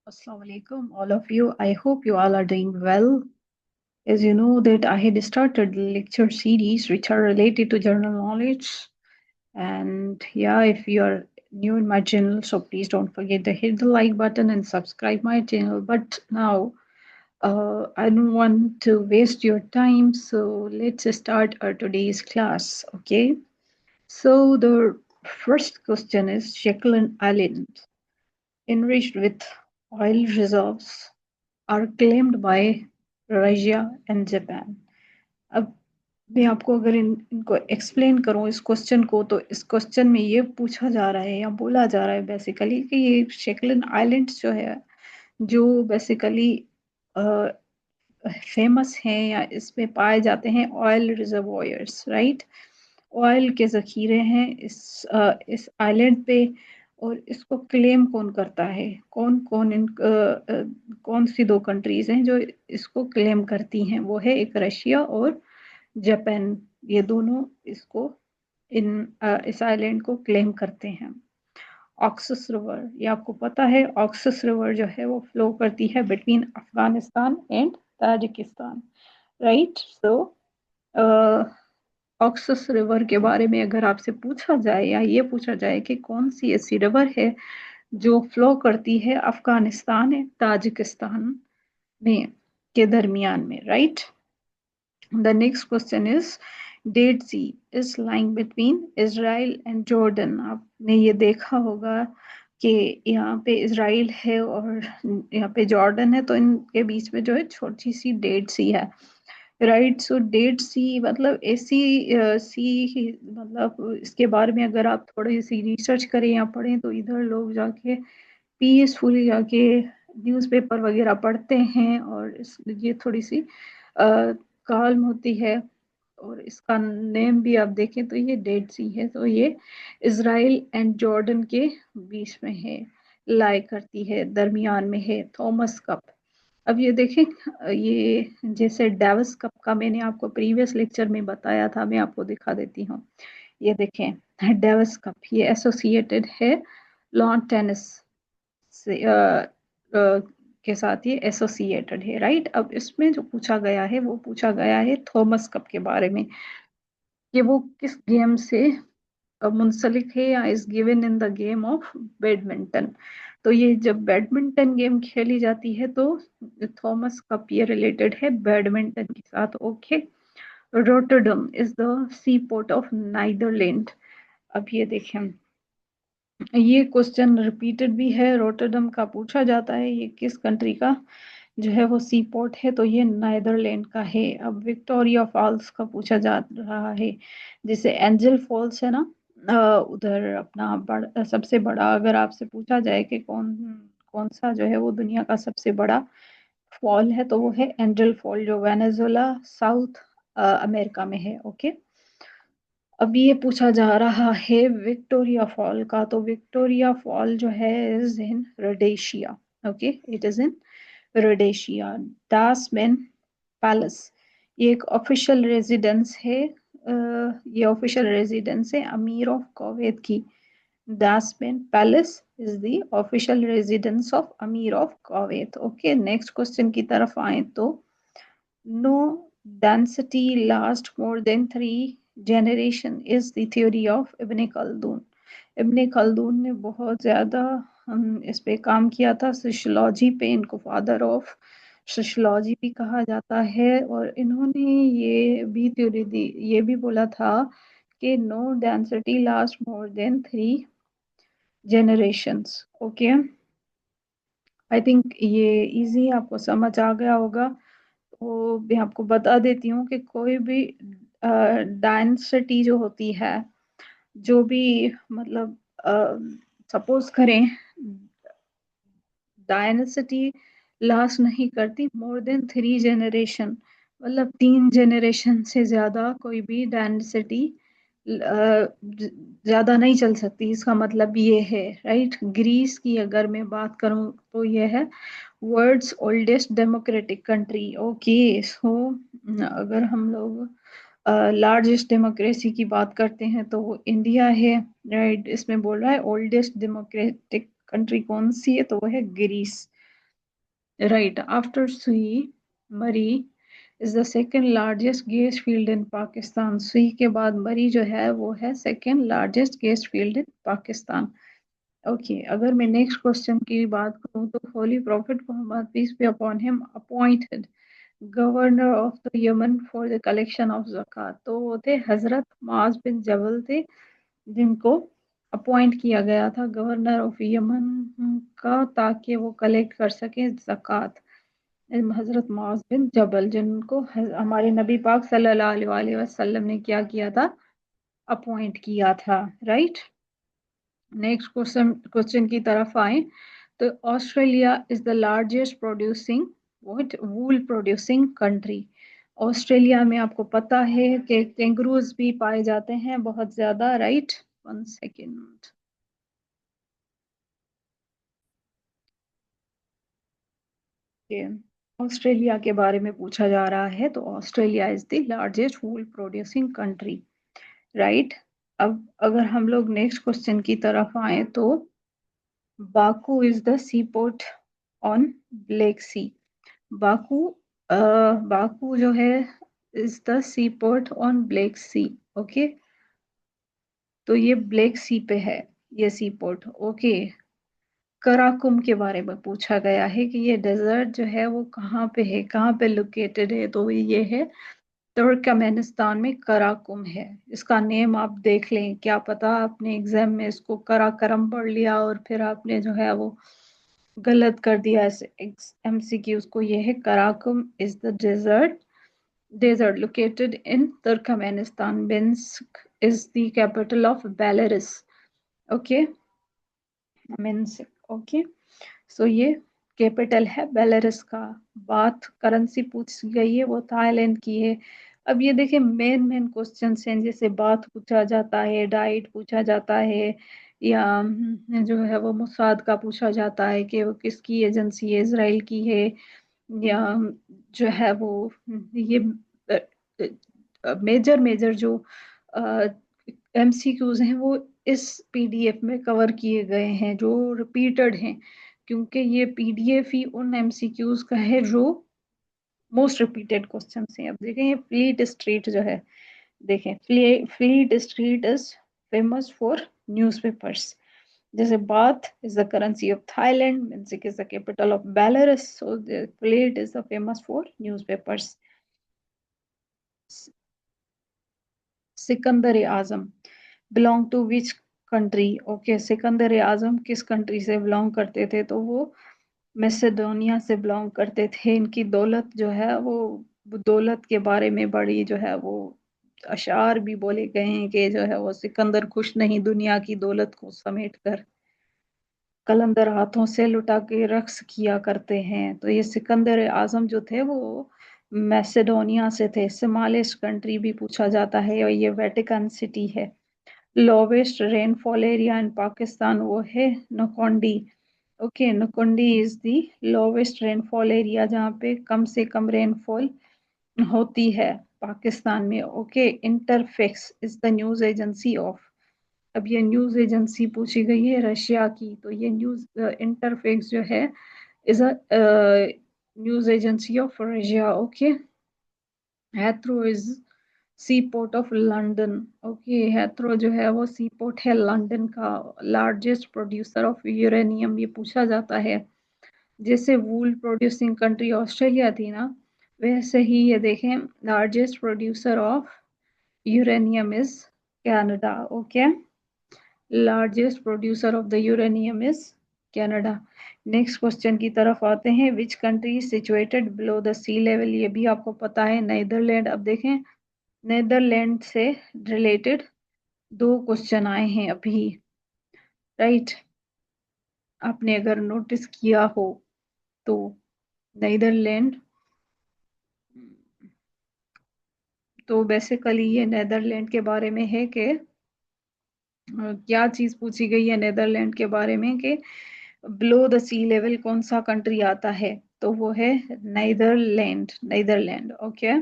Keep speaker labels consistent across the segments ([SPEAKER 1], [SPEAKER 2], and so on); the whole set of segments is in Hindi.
[SPEAKER 1] Assalamu alaikum, all of you. I hope you all are doing well. As you know that I had started lecture series which are related to general knowledge. And yeah, if you are new in my channel, so please don't forget to hit the like button and subscribe my channel. But now, I don't want to waste your time, so let's start our today's class. Okay. So the first question is Shetland Island, enriched with oil reserves, are claimed by Russia and Japan. अब मैं आपको अगर इनको एक्सप्लेन करूं इस क्वेश्चन को, तो इस क्वेश्चन में ये पूछा जा रहा है या बोला जा रहा है बेसिकली कि ये शेकलन आइलैंड्स जो है, जो बेसिकली फेमस हैं या इसमें पाए जाते हैं ऑयल रिजर्वोयर्स, राइट। ऑयल के ज़ख़ीरे हैं इस आइलैंड पे। और इसको क्लेम कौन करता है, कौन कौन कौन सी दो कंट्रीज हैं जो इसको क्लेम करती हैं, वो है एक रशिया और जापान। ये दोनों इसको इस आइलैंड को क्लेम करते हैं। ऑक्सस रिवर, ये आपको पता है, ऑक्सस रिवर जो है वो फ्लो करती है between Afghanistan and Tajikistan, right. So Oxus river के बारे में अगर आपसे पूछा जाए या ये पूछा जाए कि कौन सी ऐसी रिवर है जो फ्लो करती है अफगानिस्तान एंड ताजिकिस्तान में के दरमियान में, right. The next question is dead sea is lying between Israel and Jordan. आपने ये देखा होगा कि यहाँ पे इसराइल है और यहाँ पे जॉर्डन है, तो इनके बीच में जो है छोटी सी डेड सी है, राइट। सो डेड सी मतलब ऐसी सी, मतलब इसके बारे में अगर आप थोड़ी सी रिसर्च करें या पढ़ें तो इधर लोग जाके पीसफुली जाके न्यूज़पेपर वगैरह पढ़ते हैं और ये थोड़ी सी काल्म होती है। और इसका नेम भी आप देखें तो ये डेड सी है, तो ये इसराइल एंड जॉर्डन के बीच में है, लाई करती है, दरमियान में है। थॉमस कप, अब ये देखें, ये जैसे डेविस कप का मैंने आपको प्रीवियस लेक्चर में बताया था, मैं आपको दिखा देती हूँ। ये देखें डेविस कप, ये एसोसिएटेड है लॉन टेनिस से के साथ ये एसोसिएटेड है, राइट। अब इसमें जो पूछा गया है वो पूछा गया है थॉमस कप के बारे में कि वो किस गेम से मुंसलिक है या is given in the game of badminton. तो ये जब बैडमिंटन गेम खेली जाती है तो थॉमस कप ये रिलेटेड है बैडमिंटन के साथ, okay. Rotterdam is the sea port of Netherland. अब ये देखें, ये क्वेश्चन रिपीटेड भी है, रोटरडम का पूछा जाता है ये किस कंट्री का जो है वो सी पोर्ट है, तो ये नाइदरलैंड का है। अब विक्टोरिया फॉल्स का पूछा जा रहा है, जैसे एंजल फॉल्स है ना, उधर अपना सबसे बड़ा अगर आपसे पूछा जाए कि कौन कौन सा जो है वो दुनिया का सबसे बड़ा फॉल है, तो वो है एंजल फॉल जो वेनेजुएला साउथ अमेरिका में है, ओके। अब ये पूछा जा रहा है विक्टोरिया फॉल का, तो विक्टोरिया फॉल जो है is in Rhodesia, okay, it is in Rhodesia. Dasman palace, ये एक ऑफिशियल रेजिडेंस है, ये ऑफिशियल रेजिडेंस है अमीर ऑफ कुवैत की। Dasman palace is the official residence of amir of Kuwait, okay. Next question की तरफ आए तो no density last more than 3 generation is the theory of Ibn Khaldun. Ibn Khaldun ने बहुत ज़्यादा इस पे काम किया था, सोशियोलॉजी पे, इनको फादर ऑफ सोशियोलॉजी भी कहा जाता है। और इन्होंने ये भी थ्योरी दी, ये भी बोला था कि no density last more than 3 generations, okay. I think ये इजी आपको समझ आ गया होगा। तो मैं आपको बता देती हूँ कि कोई भी डायनेसिटी जो होती है, जो भी मतलब सपोज करें डायनेसिटी लास्ट नहीं करती मोर देन 3 जनरेशन, मतलब 3 जनरेशन से ज्यादा कोई भी डायनेसिटी ज्यादा नहीं चल सकती, इसका मतलब ये है, राइट। ग्रीस की अगर मैं बात करूं तो ये है world's oldest democratic country, okay. So अगर हम लोग लार्जेस्ट डेमोक्रेसी की बात करते हैं तो वो इंडिया है, राइट। इसमें बोल रहा है ओल्डेस्ट डेमोक्रेटिक कंट्री कौन सी है, तो वो है Greece, Right after Sui, Murray is the second largest gas field in Pakistan. सुई के बाद मरी जो है वो है second largest gas field in Pakistan. Okay, अगर मैं नेक्स्ट क्वेश्चन की बात करूं तो holy prophet Muhammad peace be upon him appointed governor of the Yemen for the collection of ज़कात. तो वो थे हजरत माज बिन जबल थे, जिनको अपॉइंट किया गया था गवर्नर ऑफ यमन का, ताकि वो कलेक्ट कर सके ज़कात. हजरत मुआज बिन जबल, जिनको हमारे नबी पाक सल्लल्लाहु अलैहि वसल्लम ने क्या किया था, अपॉइंट किया था. राइट, नेक्स्ट क्वेश्चन की तरफ आए तो Australia is the largest producing what wool producing country. Australia में आपको पता है कि कैंगरूज भी पाए जाते हैं बहुत ज्यादा. Right, one second. ऑस्ट्रेलिया के बारे में पूछा जा रहा है तो Australia is the largest wool producing country. Right, अब अगर हम लोग नेक्स्ट क्वेश्चन की तरफ आए तो Baku is the sea port on black sea. Baku Baku जो है is the sea port on black sea. Okay, तो ये ब्लैक सी पे है ये सी पोर्ट. ओके, कराकुम के बारे में पूछा गया है कि ये डेजर्ट जो है वो कहाँ पे है, कहाँ पे लोकेटेड है. तो ये है तुर्कमेनिस्तान में कराकुम है. इसका नेम आप देख लें, क्या पता आपने एग्जाम में इसको कराकरम पढ़ लिया और फिर आपने जो है वो गलत कर दिया ऐसे एमसीक्यू. उसको ये है Karakum is the desert located in Turkmenistan. Minsk is the capital of Belarus. Okay, Minsk. Okay, so ये कैपिटल है बेलारूस का. बात करेंसी पूछ गई है वो थाईलैंड की है. अब ये देखें मेन मेन क्वेश्चन हैं, जैसे बात पूछा जाता है, डाइट पूछा जाता है, या जो है वो मुसाद का पूछा जाता है कि वो किसकी एजेंसी है, इसराइल की है, या जो है वो ये मेजर मेजर जो एमसीक्यूज हैं वो इस पीडीएफ में कवर किए गए हैं जो रिपीटेड हैं, क्योंकि ये पीडीएफ ही उन एमसीक्यूज का है जो मोस्ट रिपीटेड क्वेश्चन हैं. अब देखें ये फ्लीट स्ट्रीट जो है, देखें Fleet Street is famous for newspapers. जैसे baht is the currency of Thailand, Minsk is the capital of Belarus, so the Fleet is the famous for newspapers. Sikandar Azam belong to which country. Okay, Sikandar Azam किस कंट्री से बिलोंग करते थे, तो वो मैसेडोनिया से बिलोंग करते थे. इनकी दौलत जो है वो दौलत के बारे में बड़ी जो है वो अशार भी बोले गए हैं कि जो है वो सिकंदर खुश नहीं दुनिया की दौलत को समेट कर कलंदर हाथों से लुटा के रक्स किया करते हैं. तो ये सिकंदर आजम जो थे वो मैसेडोनिया से थे. सोमालिस्ट कंट्री भी पूछा जाता है और ये वेटिकन सिटी है. Lowest rainfall area in Pakistan वो है Nokkundi. Okay, Nokkundi is the lowest rainfall area जहाँ पे कम से कम रेनफॉल होती है पाकिस्तान में. Okay, Interfax is the news agency of. अब ये न्यूज एजेंसी पूछी गई है रशिया की, तो ये न्यूज इंटरफेक्स जो है is a news agency of Russia. Okay, Heathrow is sea port of London. Okay, Heathrow जो है वो सी पोर्ट है लंदन का. लार्जेस्ट प्रोड्यूसर ऑफ यूरेनियम ये पूछा जाता है. जैसे वूल प्रोड्यूसिंग कंट्री ऑस्ट्रेलिया थी ना, वैसे ही ये देखें largest producer of uranium is Canada. Okay, largest producer of the uranium is Canada. Next question की तरफ आते हैं. Which country situated below the sea level. ये भी आपको पता है, नीदरलैंड. अब देखें नीदरलैंड से रिलेटेड दो क्वेश्चन आए हैं अभी. राइट, आपने अगर नोटिस किया हो तो नीदरलैंड, तो बेसिकली ये नीदरलैंड के बारे में है कि क्या चीज पूछी गई है नीदरलैंड के बारे में कि बिलो द सी लेवल कौन सा कंट्री आता है, तो वो है नीदरलैंड. नीदरलैंड. ओके,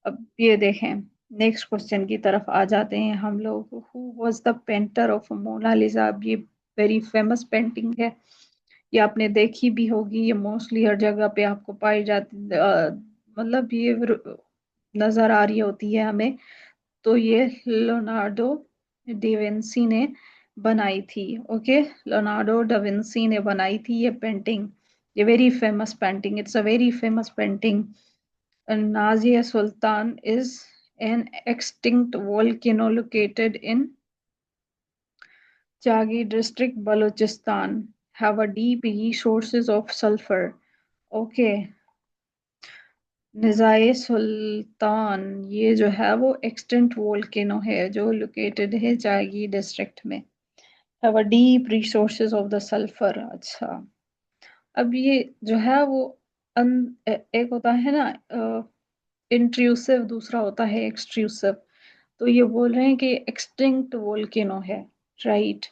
[SPEAKER 1] अब ये देखें नेक्स्ट क्वेश्चन की तरफ आ जाते हैं हम लोग. Who was the painter of Mona Lisa. अब ये वेरी फेमस पेंटिंग है, ये आपने देखी भी होगी, ये मोस्टली हर जगह पे आपको पाई जाती, मतलब ये नजर आ रही होती है हमें। तो ये लियोनार्डो डिविंसी ने बनाई थी। ओके, लियोनार्डो डाविंसी ने बनाई थी ये पेंटिंग। ये very famous painting, it's a very famous painting. Nazia Sultan is an extinct volcano located in Chagi district, Balochistan. Have a deep resources of sulfur. Okay, निज़ाए सुल्तान ये जो है वो एक्सटेंट वोल्केनो है जो लोकेटेड है जागी डिस्ट्रिक्ट में। Have a deep resources of the sulphur. अच्छा, अब ये जो है वो एक होता है ना इंट्रूसिव, दूसरा होता है एक्सट्रूसिव। तो ये बोल रहे हैं कि एक्सटिंक्ट वोल्केनो है, राइट।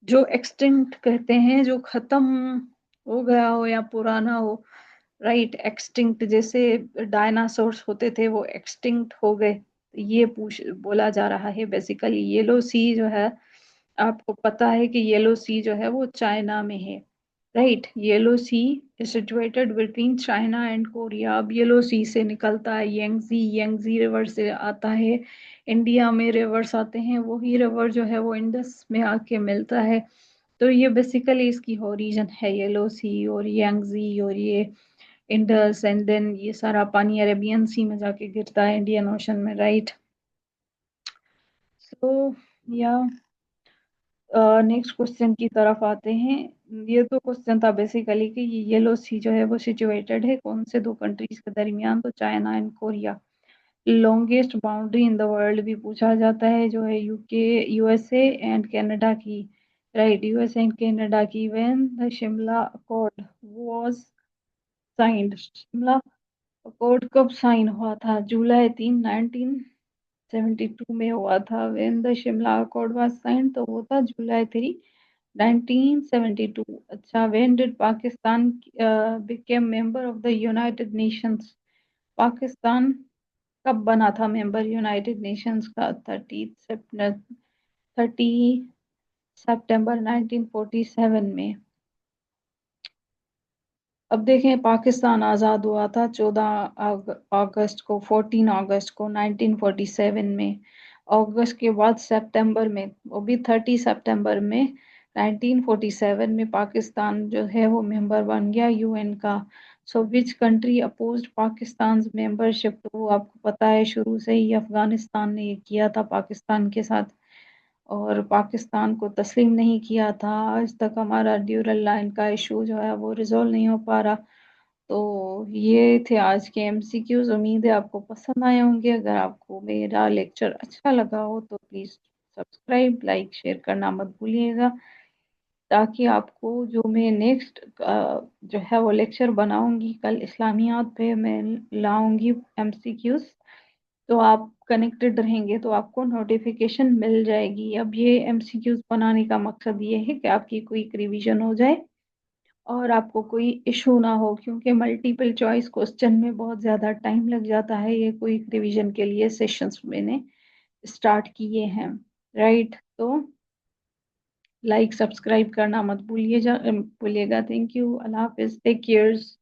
[SPEAKER 1] जो एक्सटिंक्ट कहते हैं जो खत्म हो गया हो या पुराना हो, राइट। एक्सटिंक्ट जैसे डायनासोर्स होते थे वो एक्सटिंक्ट हो गए। ये पूछ बोला जा रहा है बेसिकली। येलो सी जो है, आपको पता है कि येलो सी जो है वो चाइना में है, right. Yellow sea is situated between China and Korea. अब येलो सी से निकलता है यंगजी, यंगजी रिवर से आता है। इंडिया में रिवर्स आते हैं, वही रिवर जो है वो इंडस में आके मिलता है। तो ये बेसिकली इसकी ओरिजिन है येलो सी और यंगजी और ये इंडस, एंड देन ये सारा पानी अरेबियन सी में जाके गिरता है इंडियन ओशन में, राइट। सो या नेक्स्ट क्वेश्चन की तरफ आते हैं। ये तो क्वेश्चन था बेसिकली कि ये येलो सी जो है वो सिचुएटेड है कौन से दो कंट्रीज के दरमियान, तो China and Korea. Longest boundary in the world भी पूछा जाता है जो है यूके, यूएसए एंड कनाडा की, राइट। यूएसए एंड कनाडा की। When the Shimla accord was signed, Shimla accord कब साइन हुआ था? जुलाई 3, 1972 में हुआ था। When the Shimla accord was sign, तो वो था जुलाई 3, 1972। अच्छा, when did Pakistan become member of the United Nations? Pakistan कब बना था मेंबर यूनाइटेड नेशंस का? 30 सितंबर 1947 में। अब देखें, पाकिस्तान आज़ाद हुआ था 14 अगस्त को, 14 अगस्त को 1947 में। अगस्त के बाद सितंबर में, वो भी 30 सितंबर में 1947 में पाकिस्तान जो है वो मेंबर बन गया यूएन का। So which country opposed Pakistan membership? तो वो आपको पता है शुरू से ही अफगानिस्तान ने ये किया था पाकिस्तान के साथ, और पाकिस्तान को तस्लीम नहीं किया था। आज तक हमारा ड्यूरल लाइन का इशू जो है वो रिजॉल्व नहीं हो पा रहा। तो ये थे आज के एमसीक्यूज। उम्मीद है आपको पसंद आए होंगे। अगर आपको मेरा लेक्चर अच्छा लगा हो तो प्लीज़ सब्सक्राइब, लाइक, शेयर करना मत भूलिएगा, ताकि आपको जो मैं नेक्स्ट जो है वो लेक्चर बनाऊंगी कल इस्लामियात पे मैं लाऊंगी एमसीक्यूज, तो आप कनेक्टेड रहेंगे तो आपको नोटिफिकेशन मिल जाएगी। अब ये एमसीक्यूज बनाने का मकसद ये है कि आपकी क्विक रिवीजन हो जाए और आपको कोई इशू ना हो, क्योंकि मल्टीपल चॉइस क्वेश्चन में बहुत ज़्यादा टाइम लग जाता है। ये क्विक रिवीजन के लिए सेशंस मैंने स्टार्ट किए हैं, राइट। तो लाइक सब्सक्राइब करना मत भूलिएगा। थैंक यू, अल्लाह हाफिज, टेक केयर्स।